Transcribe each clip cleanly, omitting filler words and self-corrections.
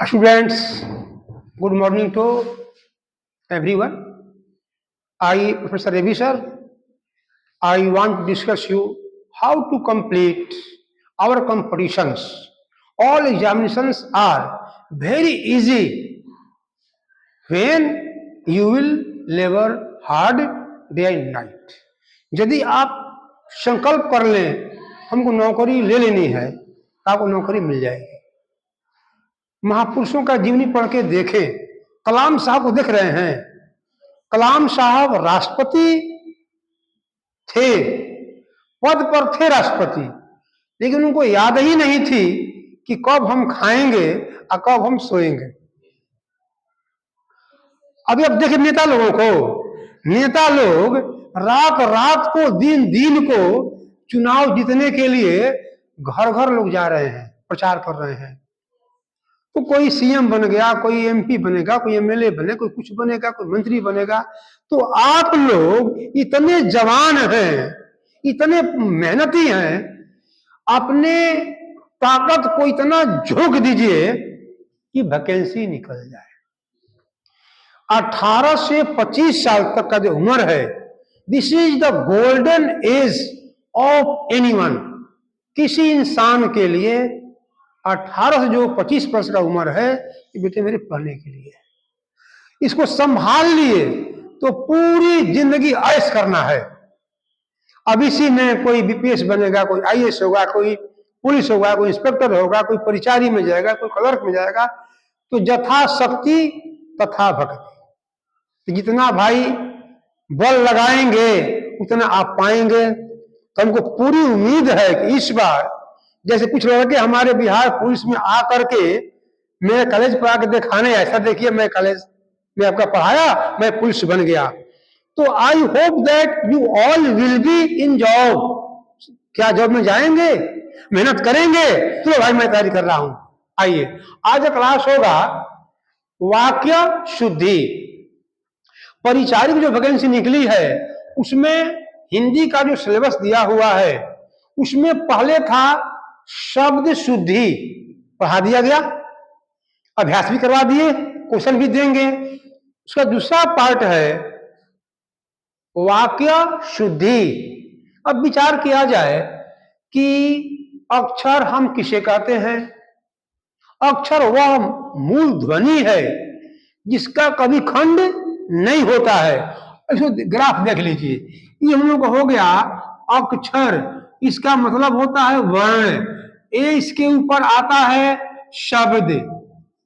Students, good morning to everyone. I, Professor Ravi sir, I want to discuss you how to complete our competitions. All examinations are very easy when you will labor hard day and night. यदि आप संकल्प कर लें हमको नौकरी ले लेनी है तो आपको नौकरी मिल जाएगी। महापुरुषों का जीवनी पढ़ के देखें। कलाम साहब को देख रहे हैं, कलाम साहब राष्ट्रपति थे, पद पर थे राष्ट्रपति, लेकिन उनको याद ही नहीं थी कि कब हम खाएंगे और कब हम सोएंगे। अभी अब देखिए नेता लोगों को, नेता लोग रात रात को दिन को चुनाव जीतने के लिए घर घर लोग जा रहे हैं, प्रचार कर रहे हैं। तो कोई सीएम बन गया, कोई एमपी बनेगा, कोई एमएलए बने, कोई कुछ बनेगा, कोई मंत्री बनेगा। तो आप लोग इतने जवान हैं, इतने मेहनती हैं, अपने ताकत को इतना झोंक दीजिए कि वैकेंसी निकल जाए। 18 से 25 साल तक का जो उम्र है, this is the golden age of anyone. किसी इंसान के लिए 18 से जो 25 वर्ष का उम्र है, ये बेटे मेरे पढ़ने के लिए, इसको संभाल लिए तो पूरी जिंदगी ऐश करना है। अब इसी में कोई बीपीएस बनेगा, कोई आईएएस होगा, कोई पुलिस होगा, कोई इंस्पेक्टर होगा, कोई परिचारी में जाएगा, कोई क्लर्क में जाएगा। तो यथा शक्ति तथा भक्ति, जितना भाई बल लगाएंगे उतना आप पाएंगे। तो हमको पूरी उम्मीद है कि इस बार जैसे कुछ लड़के हमारे बिहार पुलिस में आकर के मेरे कॉलेज पर आकर दिखाने, ऐसा देखिए मैं कॉलेज में आपका पढ़ाया, मैं पुलिस बन गया। तो I hope that you all will be in job. क्या जॉब में जाएंगे, मेहनत करेंगे? तो भाई मैं तैयारी कर रहा हूं। आइए, आज क्लास होगा वाक्य शुद्धि। परिचारी की जो वैकेंसी निकली है उसमें हिंदी का जो सिलेबस दिया हुआ है उसमें पहले था शब्द शुद्धि, पढ़ा दिया गया, अभ्यास भी करवा दिए, क्वेश्चन भी देंगे। उसका दूसरा पार्ट है वाक्य शुद्धि। अब विचार किया जाए कि अक्षर हम किसे कहते हैं? अक्षर वह मूल ध्वनि है जिसका कभी खंड नहीं होता है। इसको ग्राफ देख लीजिए, ये हम लोग हो गया अक्षर, इसका मतलब होता है वर्ण। ए इसके ऊपर आता है शब्द,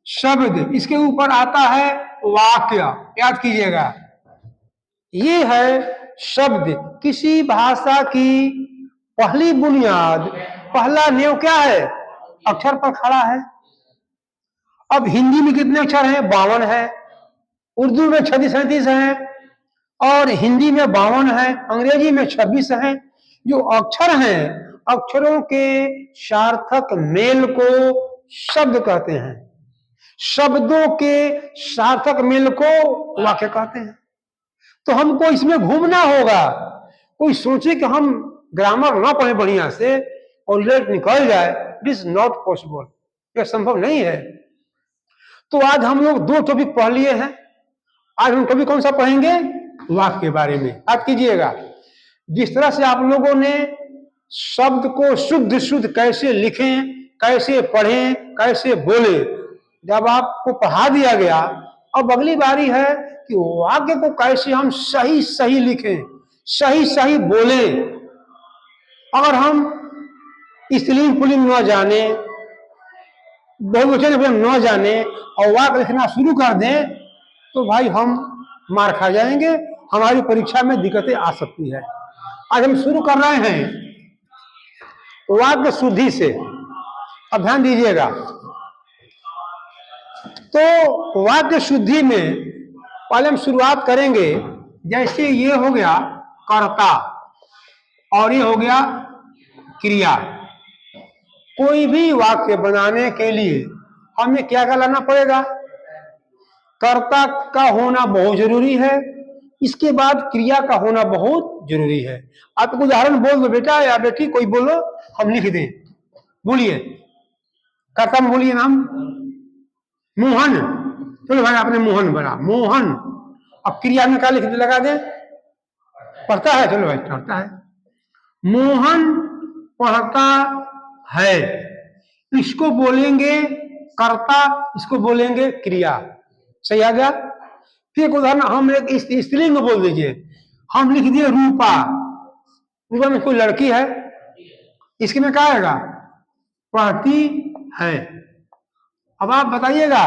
शब्द इसके ऊपर आता है वाक्य। याद कीजिएगा, ये है शब्द। किसी भाषा की पहली बुनियाद, पहला नींव क्या है? अक्षर पर खड़ा है। अब हिंदी में कितने अक्षर हैं? 52 है। उर्दू में 36-37 है, और हिंदी में 52 है, अंग्रेजी में 26 है। जो अक्षर हैं, अक्षरों के सार्थक मेल को शब्द कहते हैं, शब्दों के सार्थक मेल को वाक्य कहते हैं। तो हमको इसमें घूमना होगा। कोई सोचे कि हम ग्रामर ना पढ़े बढ़िया से और रिजल्ट निकल जाए, इट इज नॉट पॉसिबल, यह संभव नहीं है। तो आज हम लोग 2 टॉपिक पढ़ लिए हैं। आज हम टॉपिक कौन सा पढ़ेंगे? वाक्य के बारे में। याद कीजिएगा, जिस तरह से आप लोगों ने शब्द को शुद्ध शुद्ध कैसे लिखें, कैसे पढ़ें, कैसे बोले, जब आपको पढ़ा दिया गया, अब अगली बारी है कि वाक्य को कैसे हम सही सही लिखें, सही सही बोले। अगर हम स्त्रीलिंग पुल्लिंग न जाने, बहुवचन न जाने और वाक्य लिखना शुरू कर दें तो भाई हम मार खा जाएंगे, हमारी परीक्षा में दिक्कतें आ सकती है। आज हम शुरू कर रहे हैं वाक्य शुद्धि से। अब ध्यान दीजिएगा, तो वाक्य शुद्धि में पहले हम शुरुआत करेंगे। जैसे ये हो गया कर्ता और ये हो गया क्रिया। कोई भी वाक्य बनाने के लिए हमें क्या लाना पड़ेगा? कर्ता का होना बहुत जरूरी है, इसके बाद क्रिया का होना बहुत जरूरी है। आप उदाहरण बोल दो बेटा या बेटी, कोई बोलो, हम लिख दें। बोलिए, कर्ता में बोलिए नाम। मोहन, चलो भाई आपने मोहन बना, मोहन। अब क्रिया में क्या लिख लगा दे, पढ़ता है, चलो भाई पढ़ता है। मोहन पढ़ता है, इसको बोलेंगे कर्ता, इसको बोलेंगे क्रिया। सही आ गया। फिर एक उदाहरण, हम एक स्त्रीलिंग बोल दीजिए, हम लिख दिए रूपा। रूपा में कोई लड़की है, इसके में क्या आएगा, पढ़ती है। अब आप बताइएगा,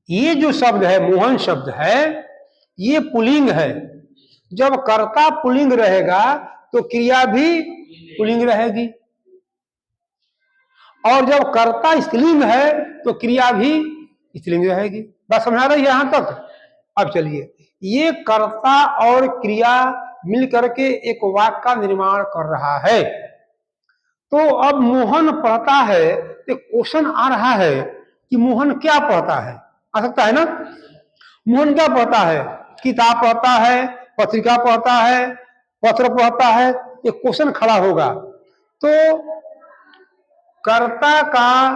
ये जो शब्द है मोहन शब्द है, ये पुल्लिंग है। जब कर्ता पुल्लिंग रहेगा तो क्रिया भी पुल्लिंग रहेगी, और जब कर्ता स्त्रीलिंग है तो क्रिया भी स्त्रीलिंग रहेगी। बात समझा रही है यहां तक। अब चलिए, ये कर्ता और क्रिया मिलकर के एक वाक्य का निर्माण कर रहा है। तो अब मोहन पढ़ता है, तो क्वेश्चन आ रहा है कि मोहन क्या पढ़ता है, आ सकता है ना। मोहन क्या पढ़ता है, किताब पढ़ता है, पत्रिका पढ़ता है, पत्र पढ़ता है, ये क्वेश्चन खड़ा होगा। तो कर्ता का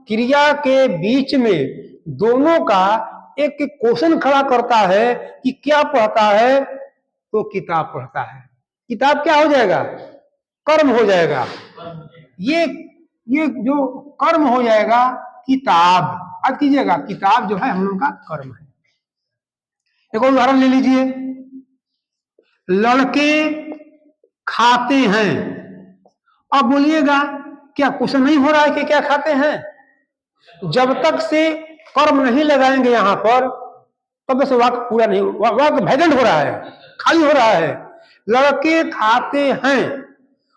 क्रिया के बीच में दोनों का एक क्वेश्चन खड़ा करता है कि क्या पढ़ता है, तो किताब पढ़ता है। किताब क्या हो जाएगा, कर्म हो जाएगा। ये जो कर्म हो जाएगा किताब। अब कीजिएगा, किताब जो है हम लोग का कर्म है। एक और उदाहरण ले लीजिए, लड़के खाते हैं। अब बोलिएगा क्या क्वेश्चन नहीं हो रहा है कि क्या खाते हैं। जब तक से कर्म नहीं लगाएंगे यहां पर, तब से वाक्य पूरा नहीं, वाक्य वैकेंट हो रहा है, खाली हो रहा है। लड़के खाते हैं,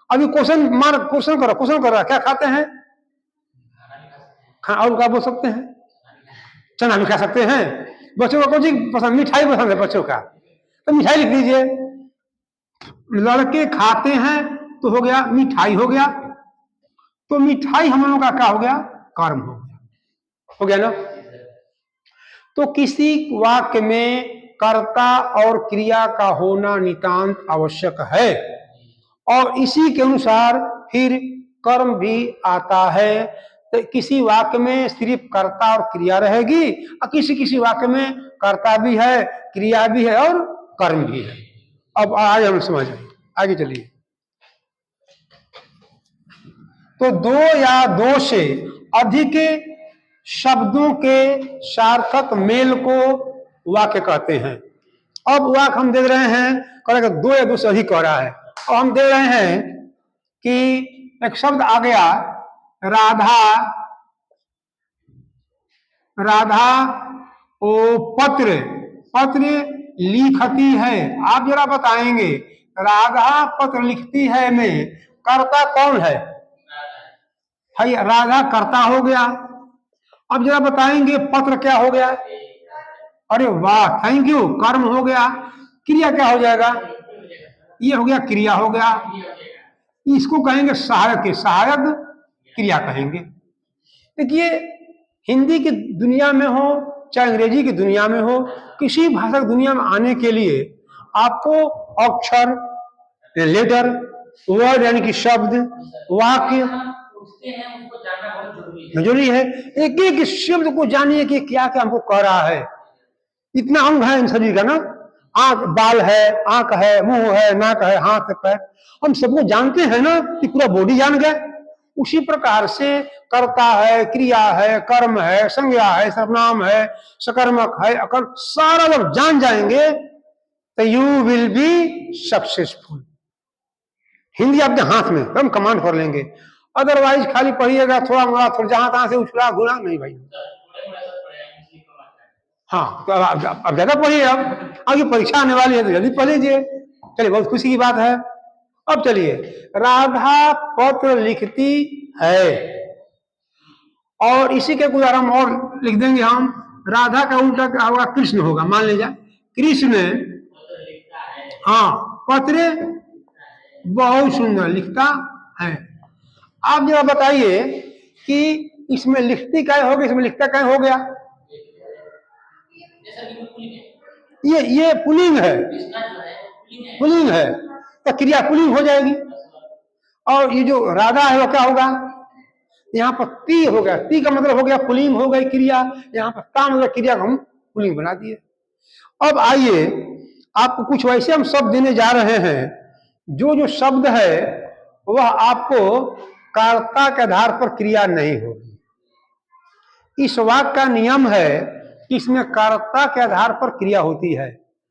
अभी क्वेश्चन मार, क्वेश्चन कर रहा है, क्या खाते हैं, और क्या बोल सकते हैं, चना भी खा सकते हैं। बच्चों को कौन सी पसंद, मिठाई पसंद है बच्चों का, तो मिठाई लिख दीजिए। लड़के खाते हैं तो हो गया मिठाई हो गया, तो मिठाई हम लोगों का क्या हो गया, कर्म हो गया ना। तो किसी वाक्य में कर्ता और क्रिया का होना नितांत आवश्यक है, और इसी के अनुसार फिर कर्म भी आता है। तो किसी वाक्य में सिर्फ कर्ता और क्रिया रहेगी, और किसी किसी वाक्य में कर्ता भी है, क्रिया भी है और कर्म भी है। अब आज हम समझ आगे चलिए। तो दो या दो से अधिक शब्दों के सार्थक मेल को वाक्य कहते हैं। अब वाक्य हम दे रहे हैं, करेगा दो या दो से अधिक कह रहा है, और हम दे रहे हैं कि एक शब्द आ गया, राधा, राधा ओ पत्र, पत्र लिखती है। आप जरा बताएंगे, राधा पत्र लिखती है में कर्ता कौन है, राधा कर्ता हो गया। अब जरा बताएंगे पत्र क्या हो गया, अरे वाह थैंक यू, कर्म हो गया। क्रिया क्या हो जाएगा, ये हो गया क्रिया हो गया। इसको कहेंगे सहायक, के सहायक क्रिया कहेंगे। देखिए, हिंदी की दुनिया में हो चाहे अंग्रेजी की दुनिया में हो, किसी भाषा की दुनिया में आने के लिए आपको अक्षर, लेटर, वर्ड यानी कि शब्द, वाक्य जरूरी है। एक एक शब्द को जानिए कि क्या क्या हमको कह रहा है। इतना अंग है इन सभी का ना, आंख, बाल है, आंख है, मुंह है, नाक है, हाथ है, पैर, हम सबको जानते हैं ना कि पूरा बॉडी जान गए। उसी प्रकार से कर्ता है, क्रिया है, कर्म है, संज्ञा है, सर्वनाम है, सकर्मक है, अकर्म, सारा जब जान जाएंगे तो you will be successful. Hindi आपके हाथ में, हम कमांड कर लेंगे। अदरवाइज खाली पढ़िएगा थोड़ा मोड़ा, थोड़ा जहां तहां से उछला घुला नहीं भाई। हाँ, तो अब ज्यादा पढ़िए, अब आगे परीक्षा आने वाली है तो जल्दी पढ़ लीजिए। चलिए, बहुत खुशी की बात है। अब चलिए, राधा पत्र लिखती है, और इसी के उदाहरण और लिख देंगे हम। राधा का उल्टा क्या होगा, कृष्ण होगा। मान लीजिए कृष्ण, हाँ, पत्र बहुत सुंदर लिखता है। आप जरा बताइए कि इसमें लिखती क्या हो गया, इसमें लिखता क्या हो गया। ये पुल्लिंग है, पुल्लिंग है, तो क्रिया पुल्लिंग हो जाएगी। और ये जो राधा है वो क्या होगा, यहाँ पर ती हो गया, ती का मतलब हो गया पुल्लिंग हो गई क्रिया, यहाँ पर ता मतलब क्रिया को हम पुल्लिंग बना दिए। अब आइए आपको कुछ वैसे हम शब्द देने जा रहे हैं, जो जो शब्द है वह आपको कर्ता के आधार पर क्रिया नहीं होगी। इस वाक्य का नियम है कि इसमें कर्ता के आधार पर क्रिया होती है।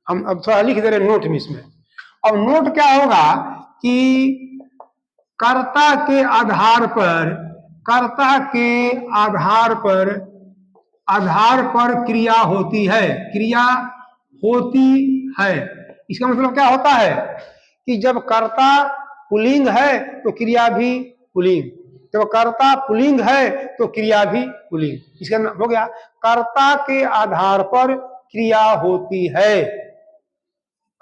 हम अब थोड़ा लिख दे रहे नोट में इसमें। अब नोट क्या होगा कि कर्ता के आधार पर, कर्ता के आधार पर क्रिया होती है, क्रिया होती है। इसका मतलब क्या होता है कि जब कर्ता पुल्लिंग है तो क्रिया भी पुल्लिंग, जब कर्ता पुल्लिंग है तो क्रिया भी पुल्लिंग। इसका मतलब हो गया कर्ता के आधार पर क्रिया होती है।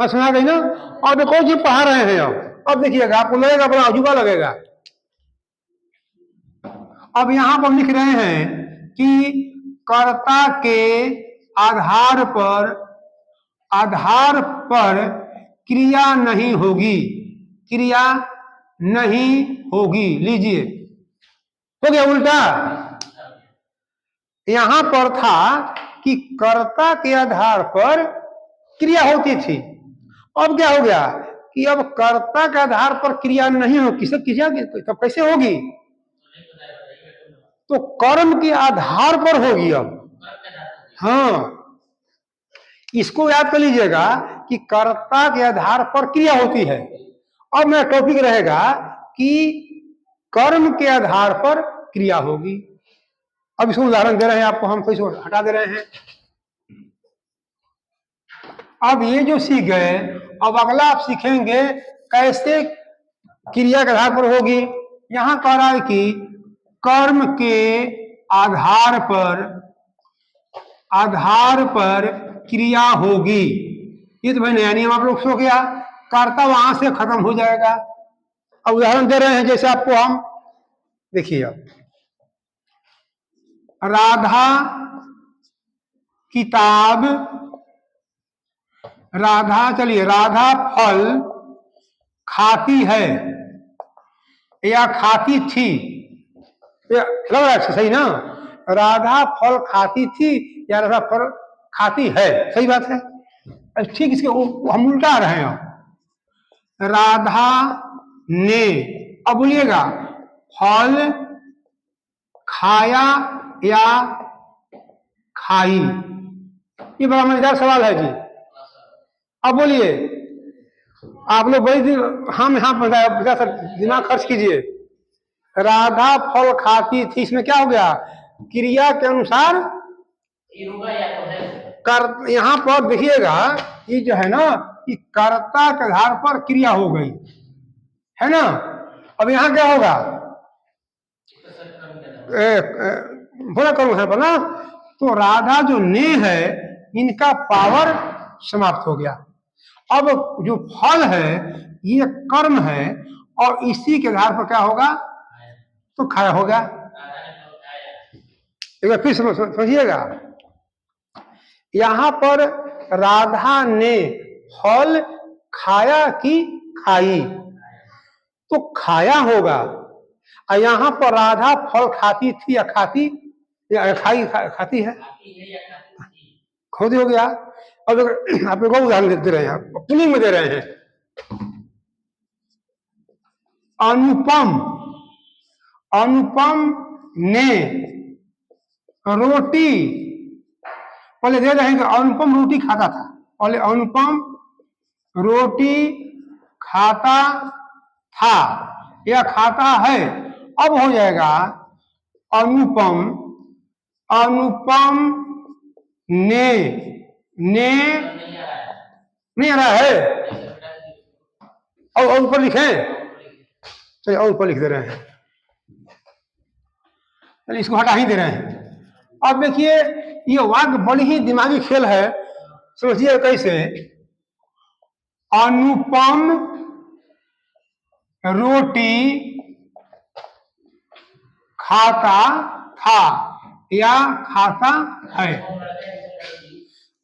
सुना गई ना। और देखो जी पढ़ा रहे हैं अब देखिएगा, आपको लगेगा बड़ा अजूबा लगेगा। अब यहां पर लिख रहे हैं कि कर्ता के आधार पर क्रिया नहीं होगी, क्रिया नहीं होगी। लीजिए, हो गया उल्टा। यहां पर था कि कर्ता के आधार पर क्रिया होती थी, अब क्या हो गया कि अब कर्ता के आधार पर क्रिया नहीं हो, किसे क्रिया तब कैसे होगी? तो कर्म के आधार पर होगी। अब हाँ, इसको याद कर लीजिएगा कि कर्ता के आधार पर क्रिया होती है। अब मेरा टॉपिक रहेगा कि कर्म के आधार पर क्रिया होगी। अब इसको उदाहरण दे रहे हैं आपको, हम कैसे हटा दे रहे हैं। अब ये जो सीख गए, अब अगला आप सीखेंगे कैसे क्रिया के आधार पर होगी। यहां कह रहा है कि कर्म के आधार पर क्रिया होगी। ये तो भाई नया नियम आप लोग सो गया, कर्ता वहां से खत्म हो जाएगा। अब उदाहरण दे रहे हैं, जैसे आपको हम देखिए, राधा किताब, चलिए राधा फल खाती है या खाती थी, लग रहा है सही ना? राधा फल खाती थी या राधा फल खाती है, सही बात है। ठीक, इसके हम उल्टा रहे हैं। राधा ने, अब बोलिएगा फल खाया या खाई? ये बड़ा मजेदार सवाल है जी। अब बोलिए आप लोग, बड़ी हम यहाँ पर दिमाग खर्च कीजिए। राधा फल खाती थी, इसमें क्या हो गया? क्रिया के अनुसार कर, यहां पर देखिएगा ये जो है ना, कि कर्ता के आधार पर क्रिया हो गई है ना। अब यहां क्या होगा? बोला करूं है ना, तो राधा जो ने है इनका पावर समाप्त हो गया। अब जो फल है ये कर्म है, और इसी के आधार पर क्या होगा? तो खाया होगा। एक बार फिर समझिएगा, यहां पर राधा ने फल खाया कि खाई, तो खाया होगा। और यहां पर राधा फल खाती थी या खाती, या खाती है, खुद हो गया। अब आप एक उदाहरण दे रहे हैं, पुल्लिंग में दे रहे हैं। अनुपम ने रोटी, पहले दे रहे हैं कि अनुपम रोटी खाता था, पहले अनुपम रोटी खाता था या खाता है। अब हो जाएगा अनुपम ने नहीं आ रहा है, और ऊपर लिखे, चलिए और ऊपर लिख दे रहे हैं, चलिए इसको हटा ही दे रहे हैं। अब देखिए ये वाक्य बड़ी ही दिमागी खेल है, सोचिए कैसे। अनुपम रोटी खाता था या खाता है?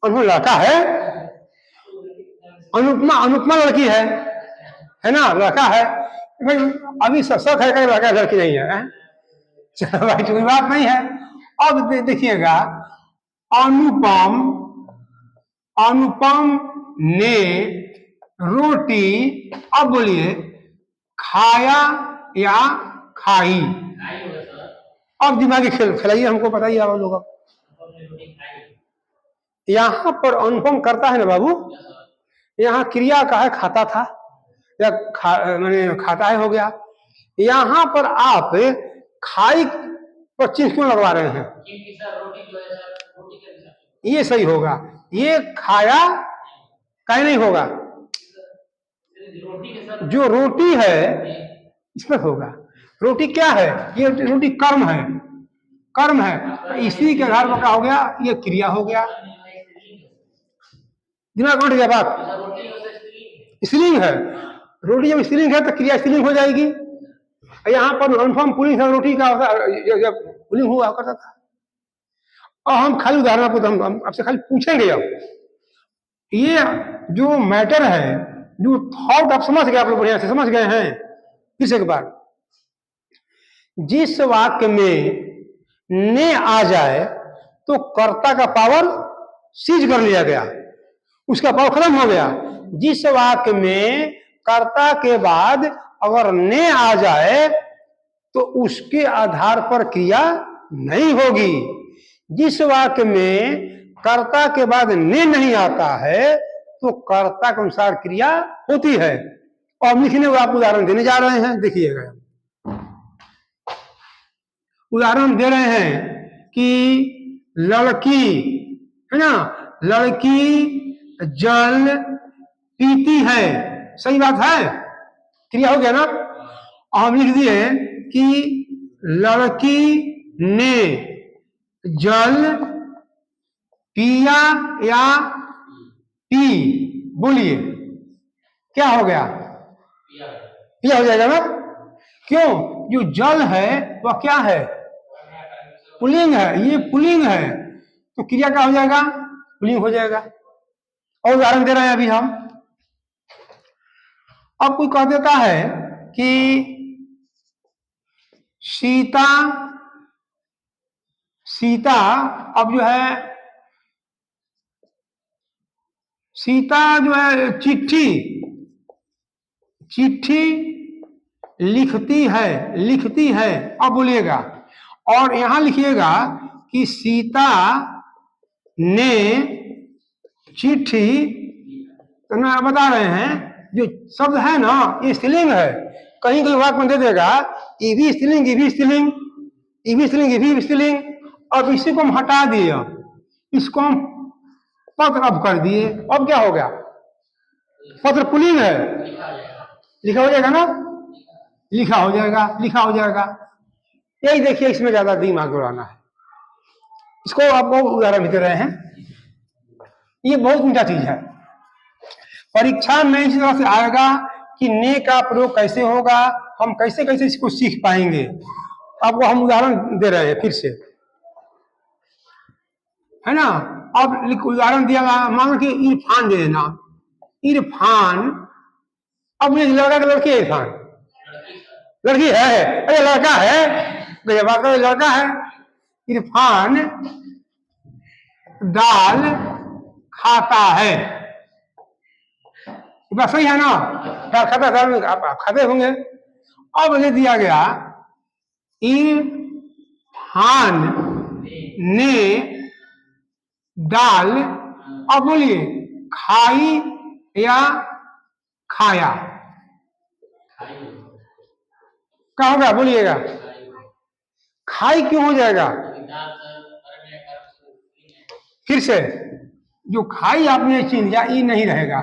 लड़का है, अनुपमा लड़की है ना, लड़का है। भाई अभी शक है कि लड़का लड़की नहीं है, चलो भाई कोई बात नहीं है। अब देखिएगा, अनुपम अनुपम ने रोटी, अब बोलिए खाया या खाई। अब दिमागी खेल खिलाइए, हमको बताइए आप लोग। यहां पर अनुपम करता है ना बाबू, यहाँ क्रिया का है खाता था या मैंने खाता है हो गया। यहां पर आप खाई पर चिन्ह क्यों लगवा रहे हैं? ये सही होगा, ये खाया कहीं नहीं होगा, जो रोटी है इसमें होगा। रोटी क्या है? ये रोटी कर्म है, कर्म है, इसी के आधार पर क्या हो गया, ये क्रिया हो गया। दिमाग उठ गया बात, स्त्रीलिंग है। रोटी जब स्त्रीलिंग है तो क्रिया स्त्रीलिंग हो जाएगी। यहाँ पर कन्फर्म पुलिंग है, रोटी का पुलिंग हुआ करता था। और हम खाली उदाहरण आपको हम आपसे खाली पूछेंगे। अब ये जो मैटर है, जो थॉट आप समझ गए, आप लोग बढ़िया से समझ गए हैं। फिर से एक बार, जिस वाक्य में ने आ जाए तो कर्ता का पावर सीज कर लिया गया, उसका पावर खत्म हो गया। जिस वाक्य में कर्ता के बाद अगर ने आ जाए तो उसके आधार पर क्रिया नहीं होगी। जिस वाक्य में कर्ता के बाद ने नहीं आता है तो कर्ता के अनुसार क्रिया होती है। और लिखने को आप उदाहरण देने जा रहे हैं, देखिएगा। उदाहरण दे रहे हैं कि लड़की है ना, लड़की जल पीती है, सही बात है, क्रिया हो गया ना। हम लिख दिए कि लड़की ने जल पिया या पी, बोलिए क्या हो गया? पिया हो जाएगा ना। क्यों? जो जल है वह क्या है? पुल्लिंग है, ये पुल्लिंग है, तो क्रिया क्या हो जाएगा? पुल्लिंग हो जाएगा। और उदाहरण दे रहे हैं अभी हम। अब कोई कह देता है कि सीता, सीता अब जो है, सीता जो है चिट्ठी, चिट्ठी लिखती है, लिखती है। अब बोलिएगा, और यहां लिखिएगा कि सीता ने चिट्ठी, तो ना बता रहे हैं जो शब्द है ना ये स्त्रीलिंग है। कहीं कहीं वाक्य में दे देगा ये भी स्त्रीलिंग, ये भी स्त्रीलिंग, ये भी स्त्रीलिंग, ये भी स्त्रीलिंग। अब इसी को हम हटा दिए, इसको हम पत्र अब कर दिए। अब क्या हो गया? पत्र पुल्लिंग है, लिखा हो जाएगा ना, लिखा हो जाएगा, लिखा हो जाएगा। यही देखिए, इसमें ज्यादा दिमाग दौड़ाना है। इसको आपको उदाहरण भी दे रहे हैं, ये बहुत ऊंचा चीज है। परीक्षा में इस तरह से आएगा कि ने का प्रयोग कैसे होगा, हम कैसे कैसे इसको सीख पाएंगे। आपको हम उदाहरण दे रहे हैं फिर से, है ना। अब उदाहरण दिया गया, मान लो कि इरफान दे देना, इरफान। अब ये लड़का का लड़की है, इरफान लड़की है, अरे लड़का है, बात लड़का है। इरफान दाल खाता है, बस सही है ना, दाल खाता, दाल आप खाते होंगे। अब ये दिया गया इरफान ने दाल, अब बोलिए खाई या खाया, क्या होगा? बोलिएगा खाई क्यों हो जाएगा? फिर से जो खाई आपने चिन्ह लिया, ये नहीं रहेगा।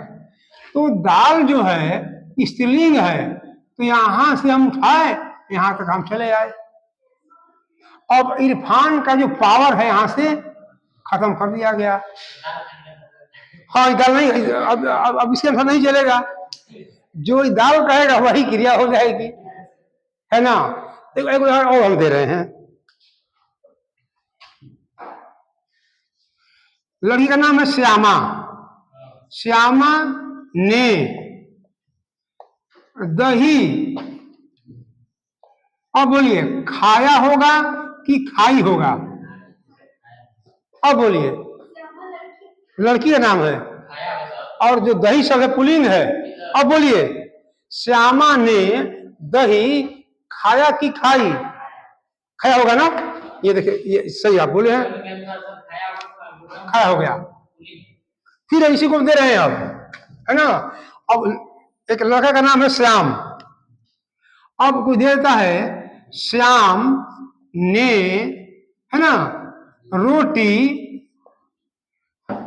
तो दाल जो है स्त्रीलिंग है, तो यहां से हम उठाए, यहां तक हम चले आए। अब इरफान का जो पावर है यहां से खत्म कर दिया गया। हाँ, दाल नहीं, अब इसके अनुसार नहीं चलेगा, जो दाल कहेगा वही क्रिया हो जाएगी, है ना। एक उदाहरण और हम दे रहे हैं। लड़की का नाम है श्यामा, श्यामा ने दही, अब बोलिए खाया होगा कि खाई होगा? अब बोलिए, लड़की का नाम है और जो दही शब्द है पुल्लिंग है। अब बोलिए श्यामा ने दही खाया कि खाई? खाया होगा ना? ये देखिए, ये सही आप बोले हैं, खाया हो गया। फिर इसी को दे रहे हैं अब, है ना? अब एक लड़का का नाम है श्याम। अब कोई देता है श्याम ने, है ना, रोटी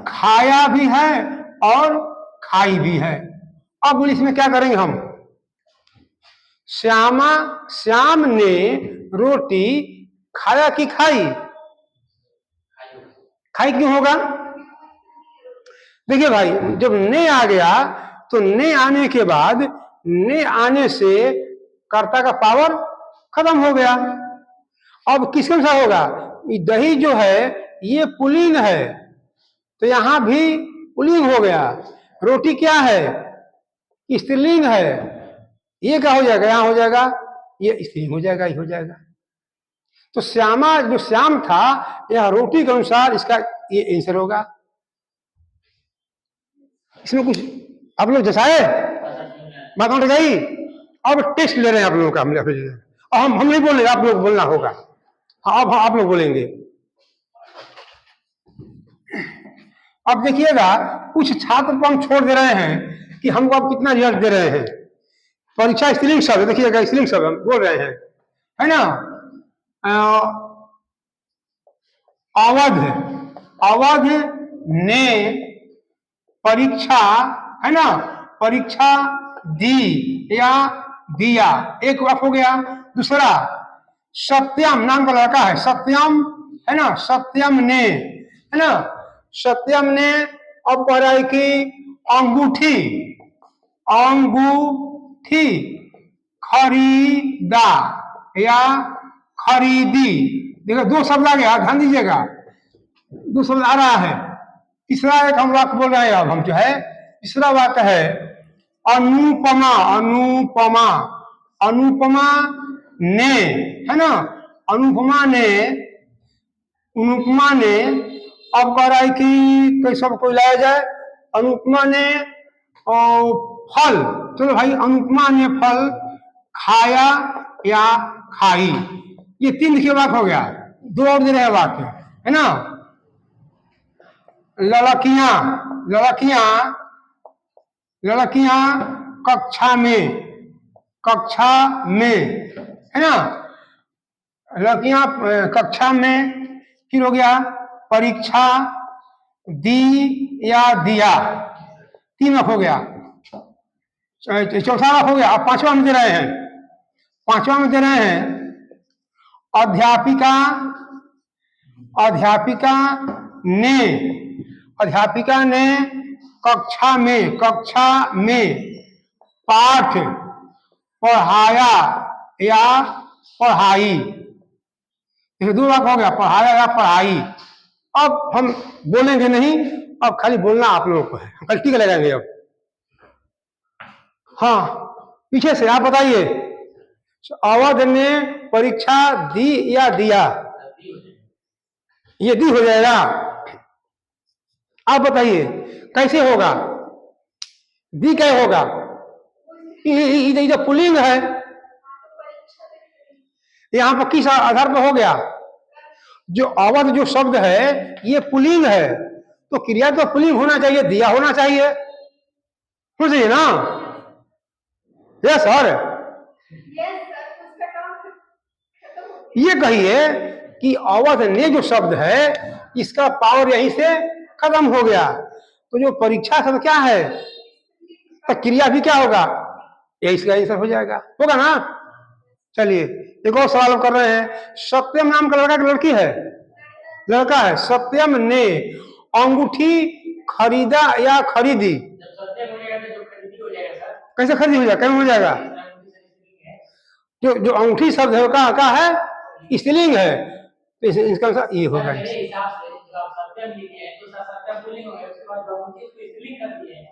खाया भी है और खाई भी है। अब बोलिए इसमें क्या करेंगे हम? श्याम ने रोटी खाया कि खाई? खाई क्यों होगा? देखिए भाई, जब ने आ गया तो ने आने के बाद, ने आने से कर्ता का पावर खत्म हो गया। अब किसके अनुसार होगा? दही जो है ये पुल्लिंग है, तो यहां भी पुल्लिंग हो गया। रोटी क्या है? स्त्रीलिंग है, ये क्या हो जाएगा? यहां हो जाएगा, ये स्त्रीलिंग हो जाएगा, ये हो जाएगा। तो श्यामा जो श्याम था, यह रोटी के अनुसार इसका ये आंसर होगा। इसमें कुछ आप लोग जैसाए बात उठ गई। अब टेस्ट ले रहे हैं आप लोगों का, हम नहीं बोल रहे, आप लोग बोलना होगा। हाँ, अब आप लोग बोलेंगे। अब देखिएगा, कुछ छात्र को हम छोड़ दे रहे हैं कि हमको आप कितना रिजल्ट दे रहे हैं। परीक्षा स्त्रीलिंग शब्द, देखिएगा स्त्रीलिंग शब्द हम बोल रहे हैं, है ना? अवध ने परीक्षा, है ना, परीक्षा दी या दिया, एक वाक्य हो गया। दूसरा सत्यम नाम का लड़का है, सत्यम, है ना, सत्यम ने, है ना, सत्यम ने अब कह रहा है कि अंगूठी, अंगूठी खरीदा या खरीदी। देखो दो शब्द आ गया, ध्यान दीजिएगा, दो शब्द आ रहा है। तीसरा एक हम वाक्य बोल रहे हैं, अब हम जो है तीसरा वाक्य है अनुपमा, अनुपमा, अनुपमा ने, है ना, अनुपमा ने, अनुपमा ने अब कह रहा है कि कोई सब कोई लाया जाए। अनुपमा ने फल, चलो भाई, अनुपमा ने फल खाया या खाई। ये तीन देखिए वाक्य हो गया, दो और दे रहे वाक्य, है ना। लड़कियां, लड़कियां, लड़कियां कक्षा में, कक्षा में, है ना, लड़कियां कक्षा में। फिर हो गया परीक्षा दी या दिया, तीन वाक्य हो गया। चौथा वाक्य हो गया। अब पांचवा में दे रहे हैं, पांचवा में दे रहे हैं अध्यापिका, अध्यापिका ने, अध्यापिका ने कक्षा में, कक्षा में पाठ पढ़ाया या पढ़ाई। दो वाक्य हो गया, पढ़ाया या पढ़ाई। अब हम बोलेंगे नहीं, अब खाली बोलना आप लोगों को है, कल टीका लगाएंगे अब। हाँ, पीछे से आप बताइए, अवध ने परीक्षा दी या दिया? ये दी हो जाएगा। आप बताइए कैसे होगा? दी क्या होगा? इधर पुल्लिंग है, यहां पर किस आधार पर हो गया? जो अवध जो शब्द है ये पुल्लिंग है, तो क्रिया तो पुल्लिंग होना चाहिए, दिया होना चाहिए, समझिए ना? यस सर, ये कहिए कि अवध ने जो शब्द है इसका पावर यहीं से खत्म हो गया, तो जो परीक्षा शब्द क्या है, तो क्रिया भी क्या होगा? यही इसका आंसर हो जाएगा, होगा ना? चलिए एक और सवाल कर रहे हैं। सत्यम नाम का लड़का की लड़की है? लड़का है। सत्यम ने अंगूठी खरीदा या खरीदी? कैसे खरीदी हो जाएगा? कैसे हो जाएगा? जो अंगूठी शब्द है का है स्त्रीलिंग है, तो इसका आंसर ये होगा।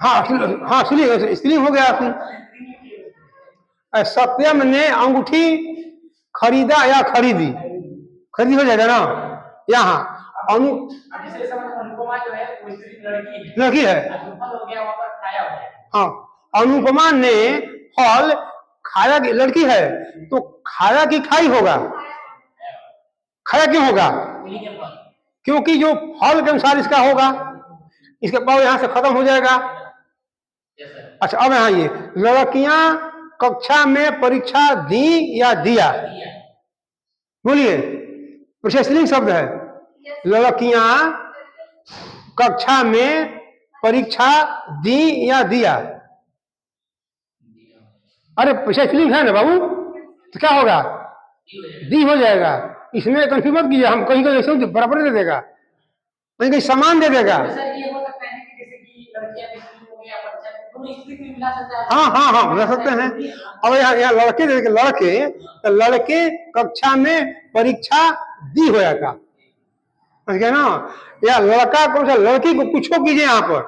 हाँ हाँ, स्त्रीलिंग हो गया। सत्यम ने अंगूठी खरीदा या खरीदी, खरीदी हो जाएगा ना। यहाँ अनुपमा जो है वो लड़की है। फल हो गया, वहां पर खाया हो गया। हाँ, अनुपमा ने फल खाया, लड़की है तो खाया कि खाई होगा? खाया क्यों होगा? क्योंकि जो फल के अनुसार इसका होगा, इसके पावर यहां से खत्म हो जाएगा। अच्छा, अब यहाँ ये लड़कियां कक्षा में परीक्षा दी या दिया, बोलिए, स्त्रीलिंग शब्द है। लड़कियां कक्षा में परीक्षा दी या दिया, अरे स्त्रीलिंग है ना बाबू, तो क्या होगा? दी हो जाएगा। इसमें कंफ्यूज मत कीजिए, हम कहीं कहीं बराबर दे देगा, कहीं कहीं समान दे देगा। हाँ हाँ हाँ, मिला सकते हैं। अब यहाँ लड़के लड़के लड़के कक्षा में परीक्षा दी हो जाता, समझ गए ना। या लड़का कौन सा, लड़की को कुछ कीजिए यहाँ पर,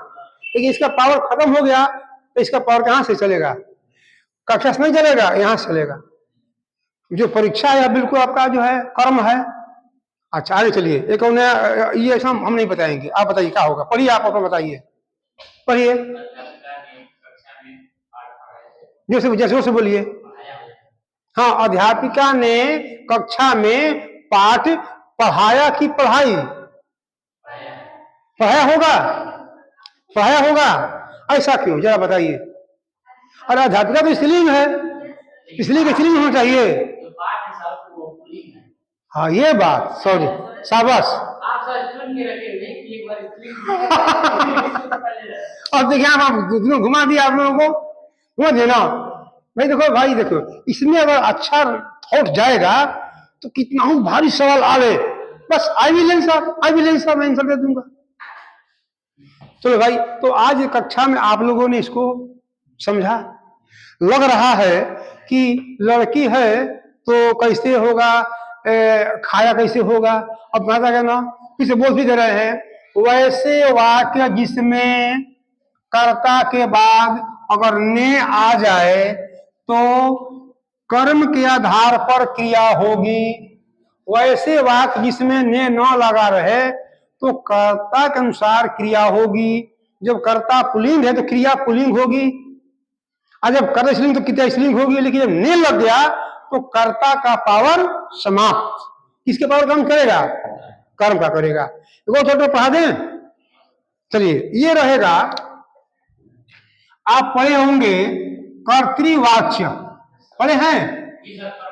लेकिन इसका पावर खत्म हो गया तो इसका पावर कहाँ से चलेगा? कक्षा से नहीं चलेगा, यहाँ से चलेगा। जो परीक्षा है बिल्कुल आपका जो है कर्म है। अच्छा आगे चलिए, एक ये ऐसा हम नहीं बताएंगे, आप बताइए क्या होगा। पढ़िए, आप अपना बताइए, पढ़िए, जैसे जैसे से बोलिए। हाँ, अध्यापिका ने कक्षा में पाठ पढ़ाया कि पढ़ाई? पढ़ाया होगा, पढ़ाया होगा। ऐसा क्यों, जरा बताइए। अरे अध्यापिका तो स्त्रीलिंग है, इसलिए स्त्रीलिंग होना चाहिए। हाँ ये बात, सॉरी, शाबाश। अब देखिए, आप घुमा दिया आप लोगों को, घुमा दिया ना भाई। देखो भाई, देखो इसमें अगर अच्छा थॉट जाएगा तो कितना हूं भारी सवाल आवे, बस आई विल आंसर, मैं आंसर दे दूंगा। चलो भाई, तो आज कक्षा में आप लोगों ने इसको समझा। लग रहा है कि लड़की है तो कैसे होगा, खाया कैसे होगा। अब माता कहना किसे बोल भी दे रहे हैं, वैसे वाक्य जिसमें कर्ता के बाद अगर ने आ जाए तो कर्म के आधार पर क्रिया होगी। वैसे वाक्य जिसमें ने न लगा रहे तो कर्ता के अनुसार क्रिया होगी। जब कर्ता पुल्लिंग है तो क्रिया पुल्लिंग होगी, और जब कर्ता स्त्रीलिंग तो क्रिया स्त्रीलिंग होगी। लेकिन जब ने लग गया तो कर्ता का पावर समाप्त। किसके पावर काम करेगा? कर्म का करेगा। वो थोड़ा पढ़ा दें। चलिए, ये रहेगा, आप पढ़े होंगे कर्तृवाच्य, पढ़े हैं?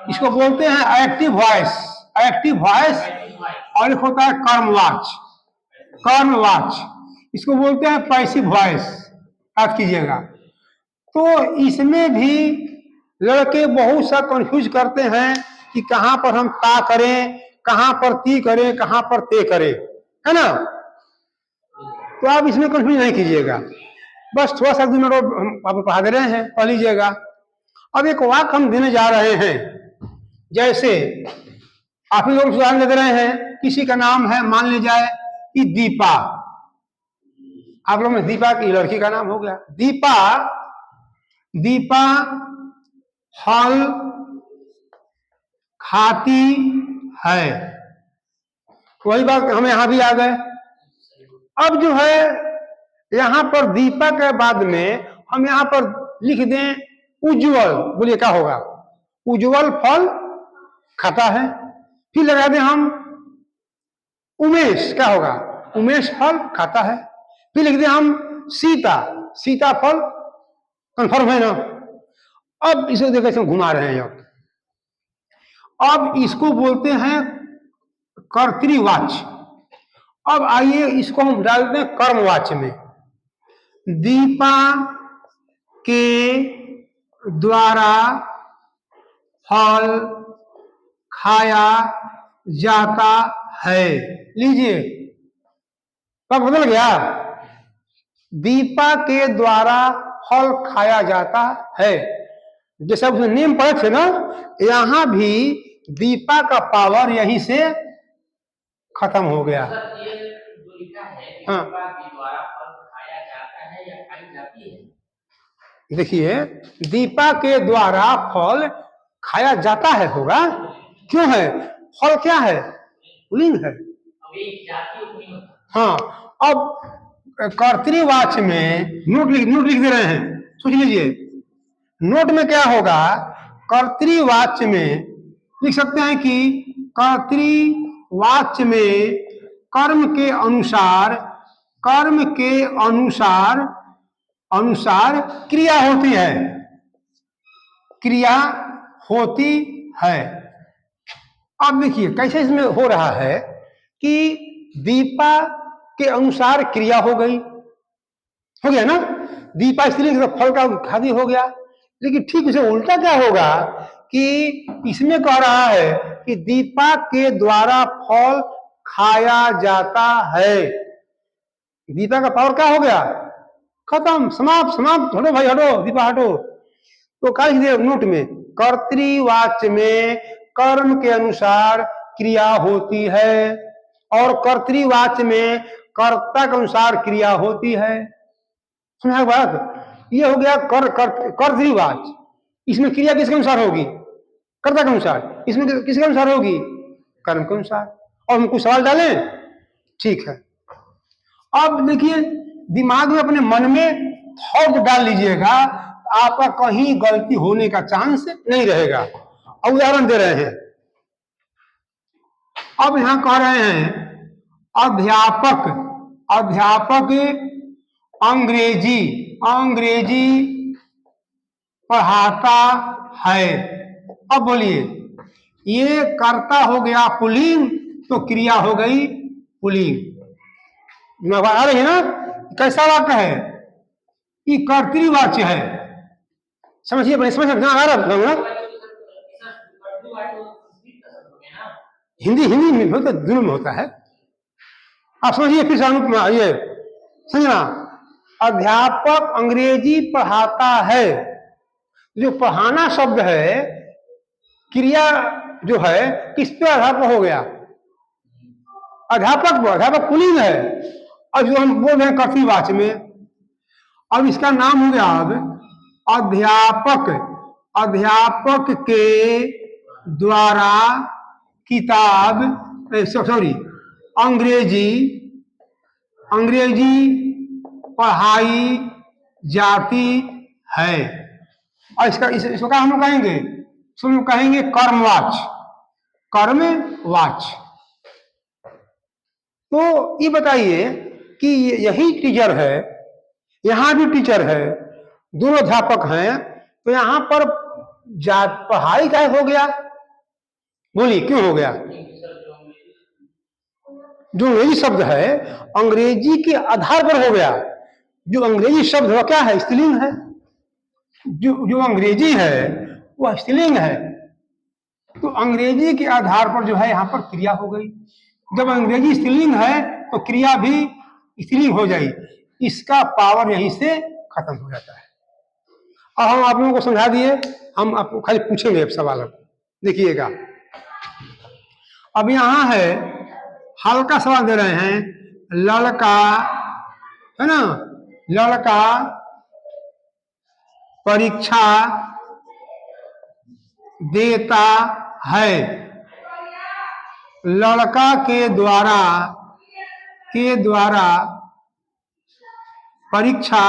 इसको बोलते हैं एक्टिव वॉइस, एक्टिव वॉइस। और एक होता है कर्मवाच्य, कर्मवाच्य इसको बोलते हैं पैसिव वॉइस, याद कीजिएगा। तो इसमें भी लड़के बहुत सा कंफ्यूज करते हैं कि कहां पर हम ता करें, कहां पर ती करें, कहां पर ते करें, है ना। तो आप इसमें कंफ्यूज नहीं कीजिएगा, बस थोड़ा सा हम आपको पढ़ा दे रहे हैं, पढ़ लीजिएगा। अब एक वाक्य हम देने जा रहे हैं, जैसे आप ही लोग उदाहरण दे रहे हैं। किसी का नाम है, मान ली जाए कि दीपा, आप लोग में दीपा की लड़की का नाम हो गया दीपा। दीपा फल खाती है, वही बात हम यहां भी आ गए। अब जो है यहां पर दीपा के बाद में हम यहां पर लिख दें उज्जवल, बोलिए क्या होगा? उज्जवल फल खाता है। फिर लगा दें हम उमेश, क्या होगा? उमेश फल खाता है। फिर लिख दें हम सीता, सीता फल, कंफर्म है ना। अब इसे देखो घुमा रहे हैं। अब इसको बोलते हैं कर्तृवाच्य। अब आइए इसको हम डालते हैं कर्मवाच्य में। दीपा के द्वारा फल खाया जाता है, लीजिए पग बदल गया। दीपा के द्वारा फल खाया जाता है, जैसे उसने नियम पढ़े थे ना, यहां भी दीपा का पावर यहीं से खत्म हो गया। हाँ, देखिए दीपा के द्वारा फल खाया जाता है होगा, क्यों है? फल क्या है? पुल्लिंग है। अब एक जाति उपनी होता हाँ, अब कर्तृवाच्य में नोट लिख दे रहे हैं, सोच लीजिए। नोट में क्या होगा? कर्तृवाच्य में लिख सकते हैं कि कर्तृवाच्य में कर्म के अनुसार क्रिया होती है। क्रिया होती है। अब देखिए कैसे इसमें हो रहा है कि दीपा के अनुसार क्रिया हो गई, हो गया ना? दीपा स्त्रीलिंग तो फल का खादी हो गया। लेकिन ठीक उसे उल्टा क्या होगा कि इसमें कह रहा है कि दीपा के द्वारा फल खाया जाता है। दीपा का पावर क्या हो गया? खत्म, समाप्त। हटो भाई, हटो दीपा, हटो। तो क्या लिख दिया नोट में? कर्तृवाच्य में कर्म के अनुसार क्रिया होती है और कर्तृवाच्य में कर्ता के अनुसार क्रिया होती है। समझा बात? ये हो गया कर्तृवाच्य। इसमें क्रिया किसके अनुसार होगी? कर्ता के अनुसार। इसमें किसके अनुसार होगी? कर्म के अनुसार। और हम कुछ सवाल डालें? ठीक है। अब देखिए, दिमाग में अपने मन में थॉट डाल लीजिएगा, आपका कहीं गलती होने का चांस नहीं रहेगा। अब उदाहरण दे रहे हैं। अब यहां कह रहे हैं अध्यापक अंग्रेजी पढ़ाता है। अब बोलिए, ये कर्ता हो गया पुल्लिंग तो क्रिया हो गई पुल्लिंग। आ रही है ना? कैसा वाक्य है? ये कर्तृवाच्य है। समझिए, समझ सकते हैं? हिंदी में होता, दोनों में होता है। आप समझिए फिर से ये समझना। अध्यापक अंग्रेजी पढ़ाता है। जो पढ़ाना शब्द है, क्रिया जो है किस पे आधार पर हो गया? अध्यापक पुल्लिंग है। अब जो हम बोल रहे हैं कर्तृवाच्य में, अब इसका नाम हो गया अब अध्यापक के द्वारा किताब, सॉरी, अंग्रेजी पढ़ाई जाती है। और इसको क्या हम लोग कहेंगे? इसको हम कहेंगे कर्मवाच्य। तो ये बताइए कि यही टीचर है, यहां भी टीचर है, दोनों अध्यापक हैं, तो यहां पर पढ़ाई क्या हो गया? बोलिए क्यों हो गया? जो अंग्रेजी शब्द है अंग्रेजी के आधार पर हो गया। जो अंग्रेजी शब्द है क्या है? स्त्रीलिंग है। जो अंग्रेजी है वह स्त्रीलिंग है। तो अंग्रेजी के आधार पर जो है यहां पर क्रिया हो गई। जब अंग्रेजी स्त्रीलिंग है तो क्रिया भी स्त्रीलिंग हो जाएगी। इसका पावर यहीं से खत्म हो जाता है। अब हम आप लोगों को समझा दिए, हम आपको खाली पूछेंगे अब सवाल। देखिएगा, अब यहां है हल्का सवाल दे रहे हैं। लड़का है ना, लड़का परीक्षा देता है। लड़का के द्वारा परीक्षा,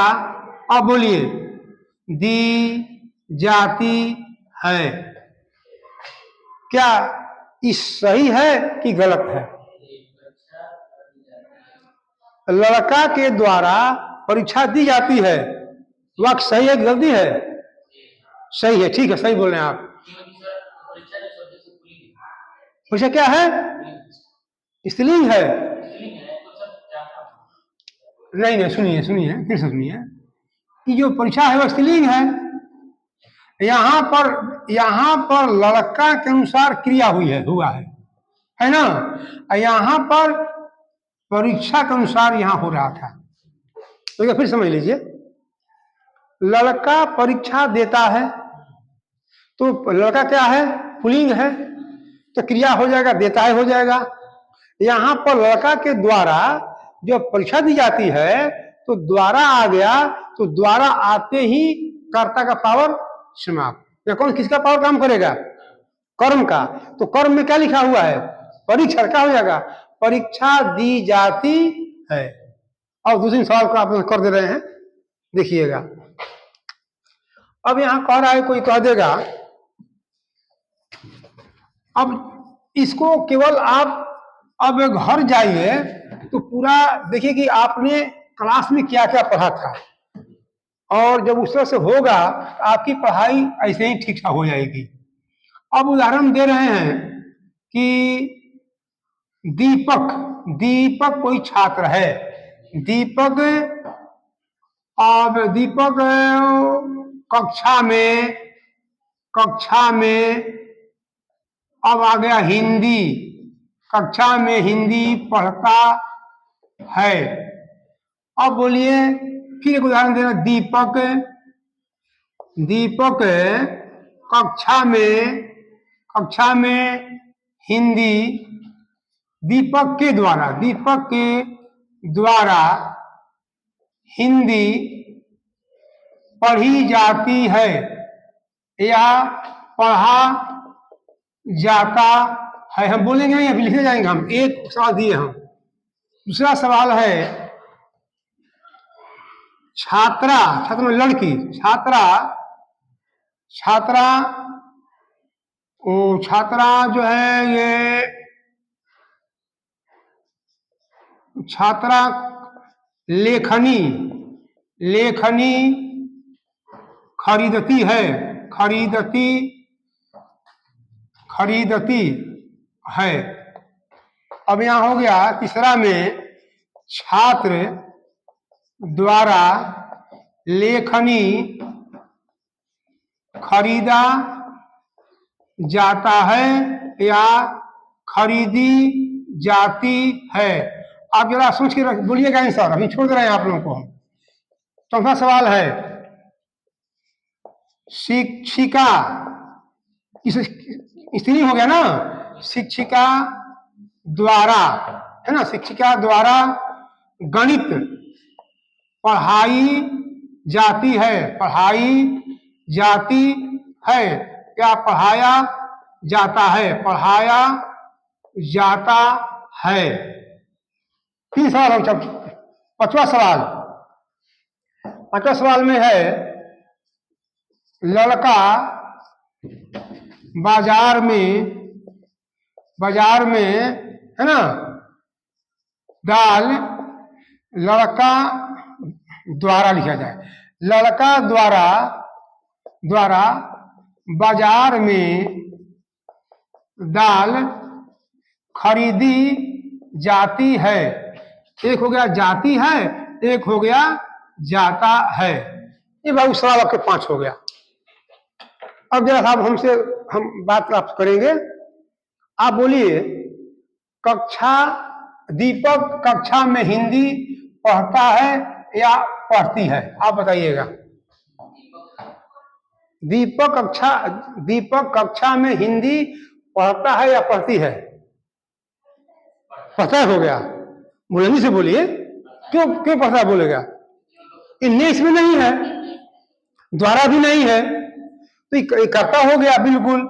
अब बोलिए, दी जाती है। क्या इस सही है कि गलत है? लड़का के द्वारा परीक्षा दी जाती है, वाक्य सही है कि गलती है? सही है, ठीक है, सही बोल रहे हैं आप। परीक्षा क्या है? स्त्रीलिंग है। नहीं, सुनिए फिर से सुनिए कि जो परीक्षा है वह स्त्रीलिंग है। यहां पर लड़का के अनुसार क्रिया हुआ है ना? यहां पर परीक्षा के अनुसार यहां हो रहा था। तो फिर समझ लीजिए, लड़का परीक्षा देता है तो लड़का क्या है? पुल्लिंग है, तो क्रिया हो जाएगा, देता है हो जाएगा। यहां पर लड़का के द्वारा जो परीक्षा दी जाती है तो द्वारा आ गया, तो द्वारा आते ही कर्ता का पावर समाप्त। या कौन किसका पावर काम करेगा? कर्म का। तो कर्म में क्या लिखा हुआ है? परीक्षा। क्या हो जाएगा? परीक्षा दी जाती है। और दूसरे सवाल को आप कर दे रहे हैं, देखिएगा। अब यहां कह रहा है, कोई कह देगा, अब इसको केवल आप अब घर जाइए तो पूरा देखिए कि आपने क्लास में क्या क्या पढ़ा था, और जब उस तरह से होगा आपकी पढ़ाई ऐसे ही ठीक ठाक हो जाएगी। अब उदाहरण दे रहे हैं कि दीपक दीपक कोई छात्र है। दीपक, अब दीपक कक्षा में अब आ गया हिंदी। कक्षा में हिंदी पढ़ता है। अब बोलिए, फिर एक उदाहरण देना। दीपक कक्षा में हिंदी दीपक के द्वारा हिंदी पढ़ी जाती है या पढ़ा जाता है। हम बोलेंगे नहीं, अभी लिखे जाएंगे। हम एक सवाल दिए हम। दूसरा सवाल है, छात्रा में लड़की, छात्रा जो है, ये छात्रा लेखनी खरीदती है। अब यहां हो गया तीसरा में, छात्र द्वारा लेखनी खरीदा जाता है या खरीदी जाती है। आप जरा सोच के बोलिएगा आंसर, अभी छोड़ दे रहे हैं आप लोगों को हम। चौथा सवाल है, शिक्षिका, स्त्री हो गया ना, शिक्षिका द्वारा, है ना, शिक्षिका द्वारा गणित पढ़ाई जाती है या पढ़ाया जाता है। तीन सवाल हम सब। पांचवा सवाल में है, लड़का बाजार में है ना, दाल, लड़का द्वारा लिखा जाए, लड़का द्वारा बाजार में दाल खरीदी जाती है। एक हो गया जाती है, एक हो गया जाता है। ये बाबू सवाल आपके 5 हो गया। अब जरा साहब हम बात आप करेंगे। आप बोलिए, दीपक कक्षा में हिंदी पढ़ता है या पढ़ती है? आप बताइएगा। दीपक कक्षा में हिंदी पढ़ता है या पढ़ती है? पढ़ता है हो गया। बुलंदी से बोलिए, क्यों पढ़ता है बोलेगा? इनने इसमें नहीं है, द्वारा भी नहीं है, तो ये करता हो गया बिल्कुल।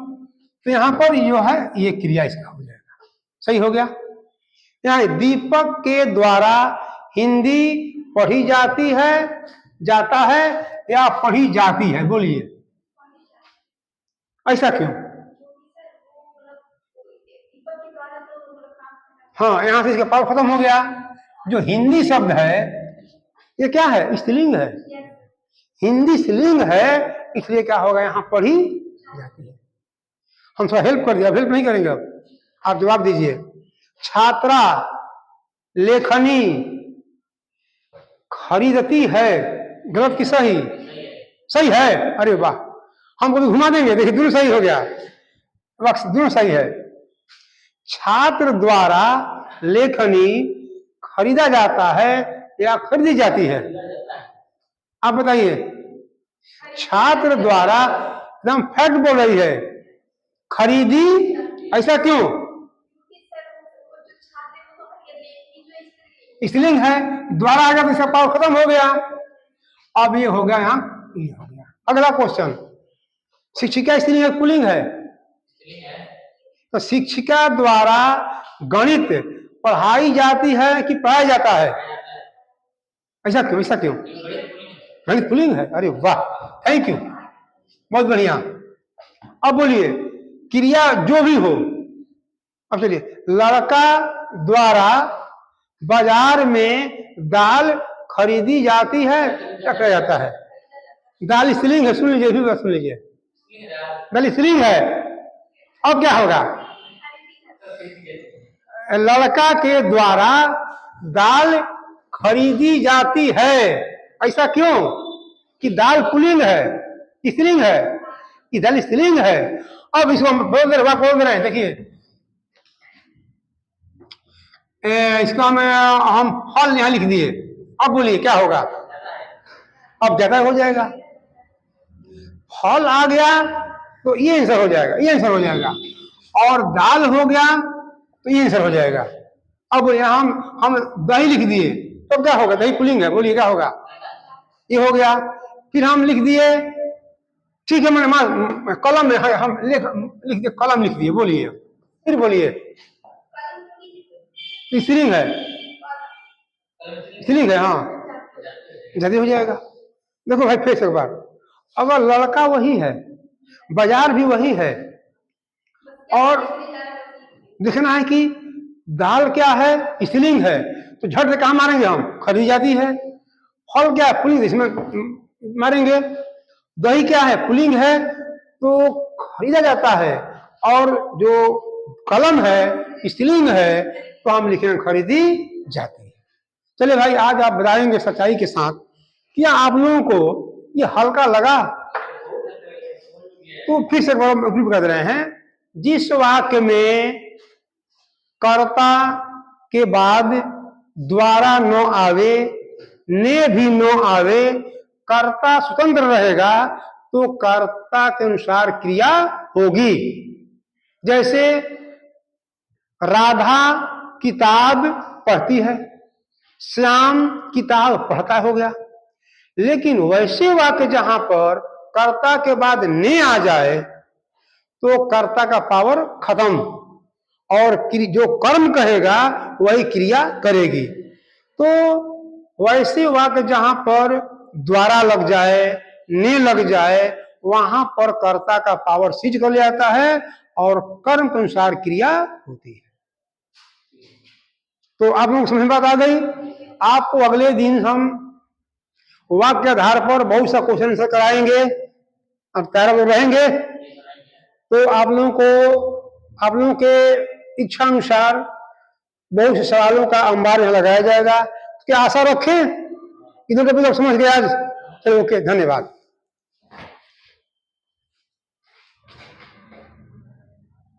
तो यहां पर जो है ये क्रिया इसका हो जाएगा। सही हो गया। यहाँ दीपक के द्वारा हिंदी पढ़ी जाता है या पढ़ी जाती है? बोलिए, ऐसा क्यों? हाँ, यहां से इसका पाव खत्म हो गया। जो हिंदी शब्द है ये क्या है? स्त्रीलिंग है। हिंदी स्त्रीलिंग है, इसलिए क्या होगा? यहां पढ़ी जाती है। हम थोड़ा हेल्प कर दिया, हेल्प नहीं करेंगे अब। आप जवाब दीजिए। छात्रा लेखनी खरीदती है, गलत कि सही? सही है। अरे वाह, हम कभी घुमा देंगे। देखिए, दोनों सही हो गया, दोनों सही है। छात्र द्वारा लेखनी खरीदा जाता है या खरीदी जाती है? आप बताइए। छात्र द्वारा, एकदम फैक्ट बोल रही है, खरीदी। ऐसा क्यों? स्त्रीलिंग है, द्वारा आ गया तो इसका पावर खत्म हो गया। अब ये हो गया, यहाँ ये हो गया। अगला क्वेश्चन, शिक्षिका स्त्रीलिंग है पुल्लिंग है? तो शिक्षिका द्वारा गणित पढ़ाई जाती है कि पढ़ाया जाता है? ऐसा क्यों, ऐसा क्यों? गणित पुल्लिंग है। अरे वाह, थैंक यू, बहुत बढ़िया। अब बोलिए क्रिया जो भी हो। अब चलिए, लड़का द्वारा बाजार में दाल खरीदी जाती है, क्या कहा जाता है? दाल स्त्रीलिंग है, सुन लीजिए, भी बात सुन लीजिए, दाल स्त्रीलिंग है। अब क्या होगा? लड़का के द्वारा दाल खरीदी जाती है, ऐसा क्यों? कि दाल पुल्लिंग है, स्त्रीलिंग है, कि दाल स्त्रीलिंग है। अब इसको हम बोल रहे हैं, देखिए इसको हम फल यहां लिख दिए। अब बोलिए क्या होगा? अब ज्यादा हो जाएगा, फल आ गया तो ये आंसर हो जाएगा, ये आंसर हो जाएगा, और दाल हो गया तो ये आंसर हो जाएगा। अब यहाँ हम दही लिख दिए तो क्या होगा? दही पुल्लिंग है, बोलिए क्या होगा? ये हो गया। फिर हम लिख दिए, ठीक है, मैंने कलम में हम लिख दिए, कलम लिख दिए, बोलिए, फिर बोलिए। स्त्रीलिंग है, स्त्रीलिंग है, हाँ, जल्दी हो जाएगा। देखो भाई फिर से एक बार, अगर लड़का वही है, बाजार भी वही है, और दिखना है कि दाल क्या है? स्त्रीलिंग है, तो झट से कहाँ मारेंगे हम? खरीदी जाती है। फल क्या है? पुल्लिंग, इसमें मारेंगे। दही क्या है? पुल्लिंग है, तो खरीदा जाता है। और जो कलम है स्त्रीलिंग है, तो हम लिखेंगे खरीदी जाती है। चलिए भाई, आज आप बताएंगे सच्चाई के साथ, क्या आप लोगों को ये हल्का लगा? तो फिर से उपयोग कर रहे हैं, जिस वाक्य में कर्ता के बाद द्वारा न आवे, ने भी न आवे, कर्ता स्वतंत्र रहेगा, तो कर्ता के अनुसार क्रिया होगी। जैसे राधा किताब पढ़ती है, श्याम किताब पढ़ता, हो गया। लेकिन वैसे वाक्य जहां पर कर्ता के बाद ने आ जाए तो कर्ता का पावर खत्म, और जो कर्म कहेगा वही क्रिया करेगी। तो वैसे वाक्य जहां पर द्वारा लग जाए, ने लग जाए, वहां पर कर्ता का पावर सीज कर लिया जाता है और कर्म के अनुसार क्रिया होती है। तो आप लोग समझ में बात आ गई। आपको अगले दिन हम वाक्य के आधार पर बहुत सा क्वेश्चन आंसर कराएंगे, अब तैयार रहेंगे। तो आप लोगों के इच्छा अनुसार बहुत से सवालों का अंबार लगाया जाएगा। क्या आशा रखें? इधर कभी समझ गए आज? चलो, ओके, धन्यवाद।